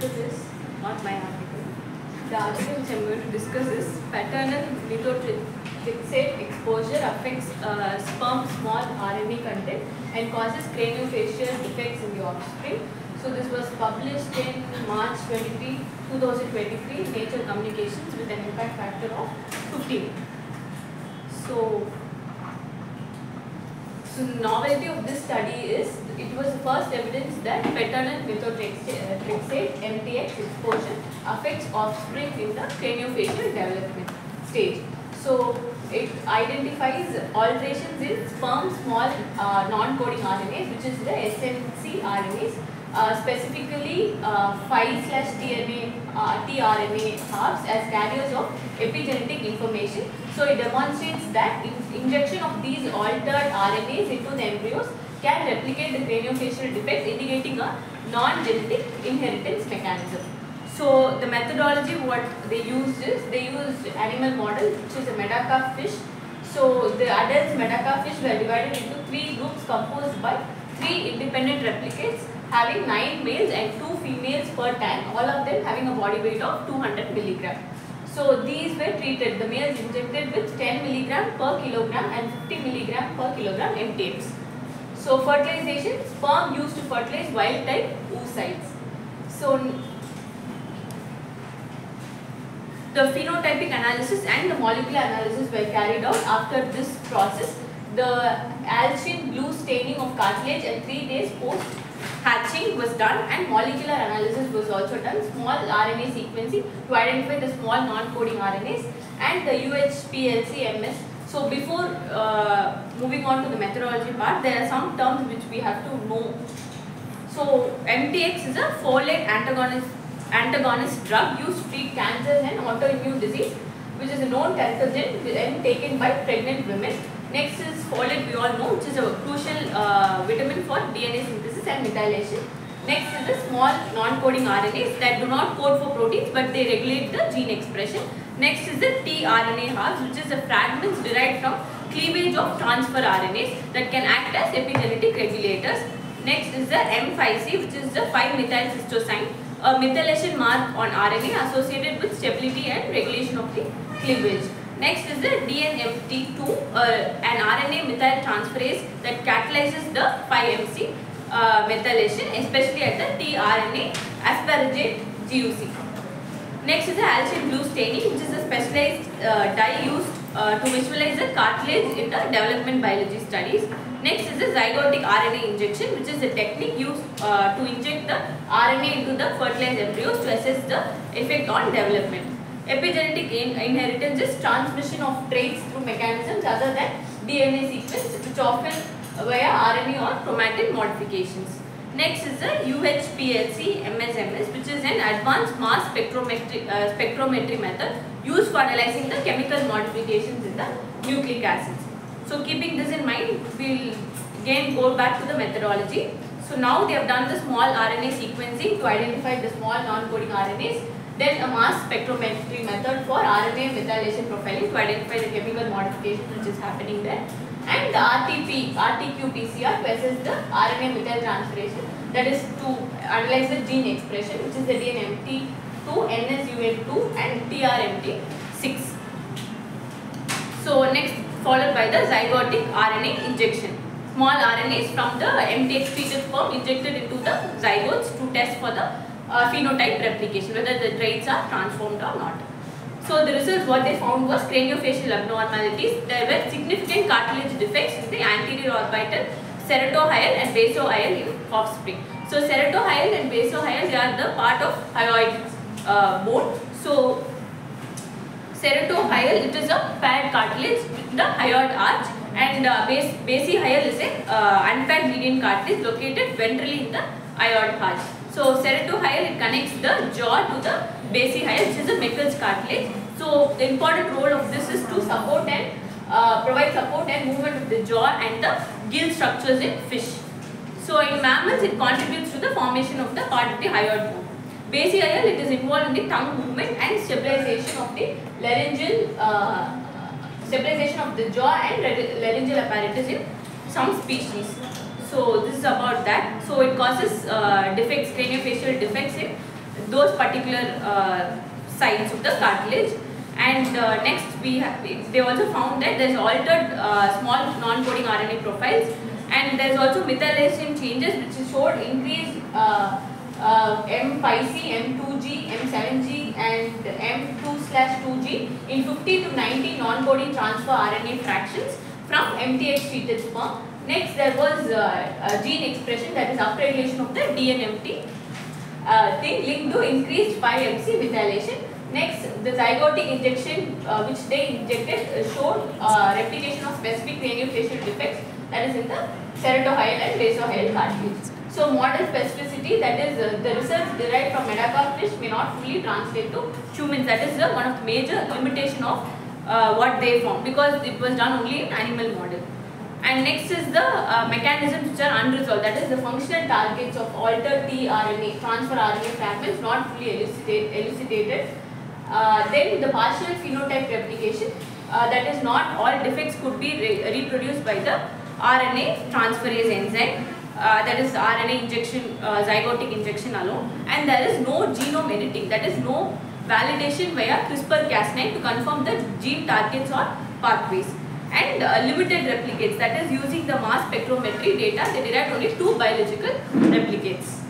article is not my article. The article which I am going to discuss is paternal methotrexate exposure affects sperm small RNA content and causes craniofacial defects in the offspring. So this was published in March 23, 2023 Nature Communications with an impact factor of 15. So the novelty of this study is it was the first evidence that paternal methotrexate MTX exposure affects offspring in the craniofacial development stage. So it identifies alterations in sperm small non-coding RNAs, which is the SNC RNAs, specifically 5/tRNA halves as carriers of epigenetic information. So it demonstrates that injection of these altered RNAs into the embryos can replicate the craniofacial defects, indicating a non-genetic inheritance mechanism. So the methodology what they used is they used animal model, which is a Medaka fish. So the adult Medaka fish were divided into 3 groups composed by 3 independent replicates having 9 males and 2 females per tan, all of them having a body weight of 200 mg. So these were treated, the males injected with 10 mg per kilogram and 50 mg per kilogram MTX. So fertilization, sperm used to fertilize wild type oocytes. So the phenotypic analysis and the molecular analysis were carried out. After this process, the Alchin blue staining of cartilage at 3 days post hatching was done, and molecular analysis was also done, small RNA sequencing to identify the small non-coding RNAs and the UHPLC-MS. So before moving on to the methodology part, there are some terms which we have to know. So MTX is a folate antagonist drug used to treat cancers and autoimmune disease, which is a known pathogen and taken by pregnant women. Next is folate, we all know, which is a crucial vitamin for DNA synthesis and methylation. Next is the small non-coding RNAs that do not code for proteins but they regulate the gene expression. Next is the tRNA halves, which is the fragments derived from cleavage of transfer RNAs that can act as epigenetic regulators. Next is the M5C, which is the 5-methylcystosine, a methylation mark on RNA associated with stability and regulation of the cleavage. Next is the DNMT2, an RNA methyl transferase that catalyzes the 5-MC methylation, especially at the tRNA asparagate GUC. Next is the Alchin blue staining, which is a specialized dye used to visualize the cartilage in the development biology studies. Next is the zygotic RNA injection, which is a technique used to inject the RNA into the fertilized embryos to assess the effect on development. Epigenetic inheritance is transmission of traits through mechanisms other than DNA sequence, which often via RNA or chromatin modifications. Next is the UHPLC-MS, which is an advanced mass spectrometry method used for analyzing the chemical modifications in the nucleic acids. So keeping this in mind, we will again go back to the methodology. So now they have done the small RNA sequencing to identify the small non-coding RNAs. Then a mass spectrometry method for RNA methylation profiling to identify the chemical modification which is happening there. And the RT-qPCR to assess the RNA methyl transferation, that is to analyze the gene expression, which is the DNMT2, NSUN2 and TRMT6. So next followed by the zygotic RNA injection. Small RNAs from the MTX treated sperm injected into the zygotes to test for the phenotype replication, whether the traits are transformed or not. So the results what they found was craniofacial abnormalities. There were significant cartilage defects in the anterior orbital, ceratohyal and basohyal in offspring. So ceratohyal and basohyal, they are the part of hyoid bone. So ceratohyal, it is a paired cartilage with the hyoid arch, and basohyal is a unpaired median cartilage located ventrally in the hyoid arch. So ceratohyal, it connects the jaw to the basohyal, which is the Meckel's cartilage. So the important role of this is to support and provide support and movement of the jaw and the gill structures in fish. So in mammals, it contributes to the formation of the part of the hyoid bone. Basohyal, it is involved in the tongue movement and stabilization of the laryngeal, stabilization of the jaw and laryngeal apparatus in some species. So this is about that. So it causes defects, craniofacial defects in those particular sites of the cartilage. And next they also found that there is altered small non-coding RNA profiles, and there is also methylation changes which showed increased M5C, M2G, M7G and M2/2G in 50 to 90 non-coding transfer RNA fractions from MTX treated sperm. Next there was gene expression, that is upregulation of the DNMT thing linked to increased 5-MC methylation. Next, the zygotic injection which they injected showed replication of specific craniofacial defects, that is in the ceratohyal and basohyal cartilage. So model specificity, that is the results derived from Madagascar fish may not fully translate to humans. That is one of the major limitation of what they found, because it was done only in animal model. And next is the mechanisms which are unresolved, that is the functional targets of altered tRNA, transfer RNA fragments not fully elucidated. Then the partial phenotype replication, that is not all defects could be reproduced by the RNA transferase enzyme, that is RNA injection, zygotic injection alone, and there is no genome editing, that is no validation via CRISPR-Cas9 to confirm the gene targets or pathways. And limited replicates, that is using the mass spectrometry data, they derived only 2 biological replicates.